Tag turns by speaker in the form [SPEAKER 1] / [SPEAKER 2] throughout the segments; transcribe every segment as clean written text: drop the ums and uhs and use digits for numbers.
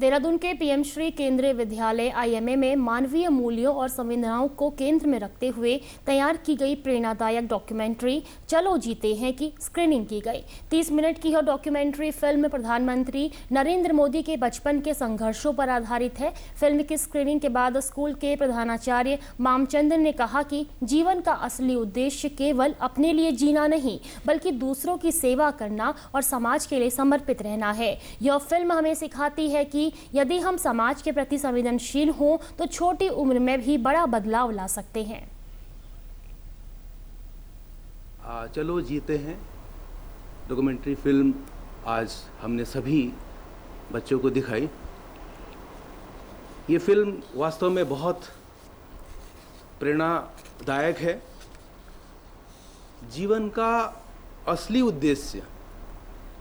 [SPEAKER 1] देहरादून के पीएम श्री केंद्रीय विद्यालय आईएमए में मानवीय मूल्यों और संवेदनाओं को केंद्र में रखते हुए तैयार की गई प्रेरणादायक डॉक्यूमेंट्री चलो जीते हैं की स्क्रीनिंग की गई। 30 मिनट की यह डॉक्यूमेंट्री फिल्म प्रधानमंत्री नरेंद्र मोदी के बचपन के संघर्षों पर आधारित है। फिल्म की स्क्रीनिंग के बाद स्कूल के प्रधानाचार्य मामचंद्र ने कहा कि जीवन का असली उद्देश्य केवल अपने लिए जीना नहीं बल्कि दूसरों की सेवा करना और समाज के लिए समर्पित रहना है। यह फिल्म हमें सिखाती है कि यदि हम समाज के प्रति संवेदनशील हों तो छोटी उम्र में भी बड़ा बदलाव ला सकते हैं।
[SPEAKER 2] चलो जीते हैं डॉक्यूमेंट्री फिल्म आज हमने सभी बच्चों को दिखाई। ये फिल्म वास्तव में बहुत प्रेरणादायक है। जीवन का असली उद्देश्य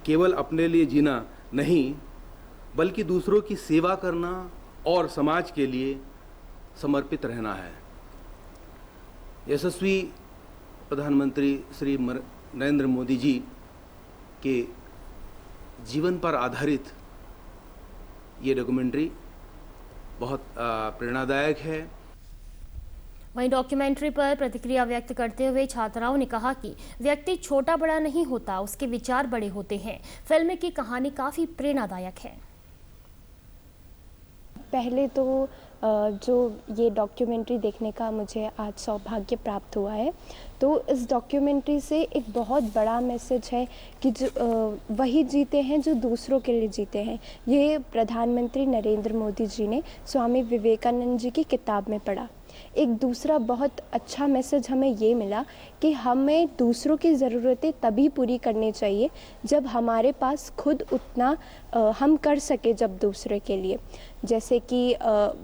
[SPEAKER 2] केवल अपने लिए जीना नहीं बल्कि दूसरों की सेवा करना और समाज के लिए समर्पित रहना है। यशस्वी प्रधानमंत्री श्री नरेंद्र मोदी जी के जीवन पर आधारित ये डॉक्यूमेंट्री बहुत प्रेरणादायक है।
[SPEAKER 1] वहीं डॉक्यूमेंट्री पर प्रतिक्रिया व्यक्त करते हुए छात्राओं ने कहा कि व्यक्ति छोटा बड़ा नहीं होता, उसके विचार बड़े होते हैं। फिल्म की कहानी काफ़ी प्रेरणादायक है।
[SPEAKER 3] पहले तो जो ये डॉक्यूमेंट्री देखने का मुझे आज सौभाग्य प्राप्त हुआ है, तो इस डॉक्यूमेंट्री से एक बहुत बड़ा मैसेज है कि जो वही जीते हैं जो दूसरों के लिए जीते हैं। ये प्रधानमंत्री नरेंद्र मोदी जी ने स्वामी विवेकानंद जी की किताब में पढ़ा। एक दूसरा बहुत अच्छा मैसेज हमें ये मिला कि हमें दूसरों की ज़रूरतें तभी पूरी करनी चाहिए जब हमारे पास खुद उतना हम कर सके। जब दूसरे के लिए जैसे कि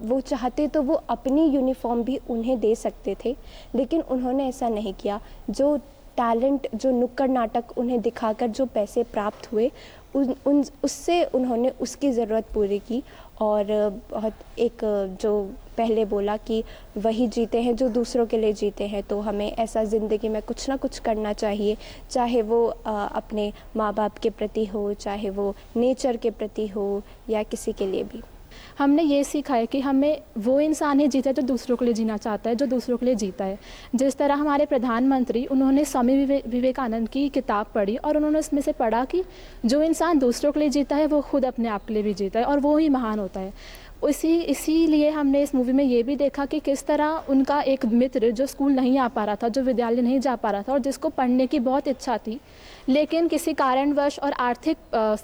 [SPEAKER 3] वो चाहते तो वो अपनी यूनिफॉर्म भी उन्हें दे सकते थे, लेकिन उन्होंने ऐसा नहीं किया। जो टैलेंट, जो नुक्कड़ नाटक उन्हें दिखाकर जो पैसे प्राप्त हुए उससे उन्होंने उसकी ज़रूरत पूरी की। और बहुत एक जो पहले बोला कि वही जीते हैं जो दूसरों के लिए जीते हैं, तो हमें ऐसा ज़िंदगी में कुछ ना कुछ करना चाहिए, चाहे वो अपने माँ बाप के प्रति हो, चाहे वो नेचर के प्रति हो या किसी के लिए भी।
[SPEAKER 4] हमने ये सीखा है कि हमें वो इंसान ही जीता है जो दूसरों के लिए जीना चाहता है, जो दूसरों के लिए जीता है। जिस तरह हमारे प्रधानमंत्री, उन्होंने स्वामी विवेकानंद की किताब पढ़ी और उन्होंने उसमें से पढ़ा कि जो इंसान दूसरों के लिए जीता है वो खुद अपने आप के लिए भी जीता है और वो ही महान होता है। इसीलिए हमने इस मूवी में ये भी देखा कि किस तरह उनका एक मित्र जो स्कूल नहीं आ पा रहा था, जो विद्यालय नहीं जा पा रहा था और जिसको पढ़ने की बहुत इच्छा थी, लेकिन किसी कारणवश और आर्थिक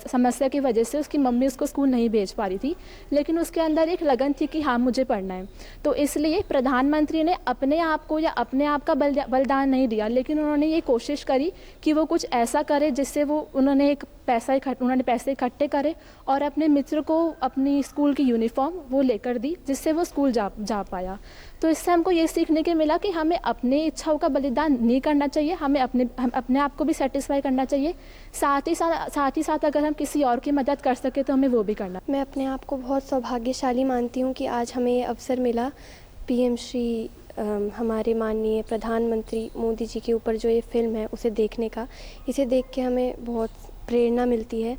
[SPEAKER 4] समस्या की वजह से उसकी मम्मी उसको स्कूल नहीं भेज पा रही थी, लेकिन उसके अंदर एक लगन थी कि हाँ मुझे पढ़ना है। तो इसलिए प्रधानमंत्री ने अपने आप को या अपने आप का बलिदान नहीं दिया, लेकिन उन्होंने ये कोशिश करी कि वो कुछ ऐसा करे जिससे उन्होंने पैसे इकट्ठे करे और अपने मित्र को अपनी स्कूल की यूनिफॉर्म वो लेकर दी, जिससे वो स्कूल जा पाया। तो इससे हमको ये सीखने के मिला कि हमें अपनी इच्छाओं का बलिदान नहीं करना चाहिए, हमें अपने आप को भी सेटिस्फाई करना चाहिए। साथ ही साथ अगर हम किसी और की मदद कर सके तो हमें वो भी करना।
[SPEAKER 3] मैं अपने आप को बहुत सौभाग्यशाली मानती हूँ कि आज हमें ये अवसर मिला पीएम श्री हमारे माननीय प्रधानमंत्री मोदी जी के ऊपर जो ये फिल्म है उसे देखने का। इसे देख के हमें बहुत प्रेरणा मिलती है।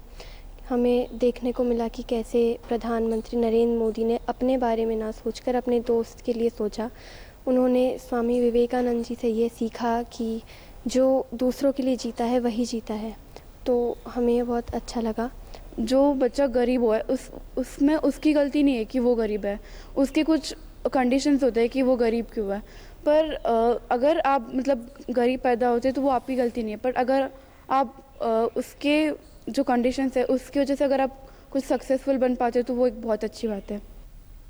[SPEAKER 3] हमें देखने को मिला कि कैसे प्रधानमंत्री नरेंद्र मोदी ने अपने बारे में ना सोचकर अपने दोस्त के लिए सोचा। उन्होंने स्वामी विवेकानंद जी से ये सीखा कि जो दूसरों के लिए जीता है वही जीता है। तो हमें ये बहुत अच्छा लगा।
[SPEAKER 5] जो बच्चा गरीब हुआ है उसमें उसकी गलती नहीं है कि वो गरीब है, उसके कुछ कंडीशंस होते हैं कि वो गरीब क्यों है। पर अगर आप मतलब गरीब पैदा होते तो वो आपकी गलती नहीं है, पर अगर आप उसके जो कंडीशंस है उसकी वजह से अगर आप कुछ सक्सेसफुल बन पाते हो तो वो एक बहुत अच्छी बात है।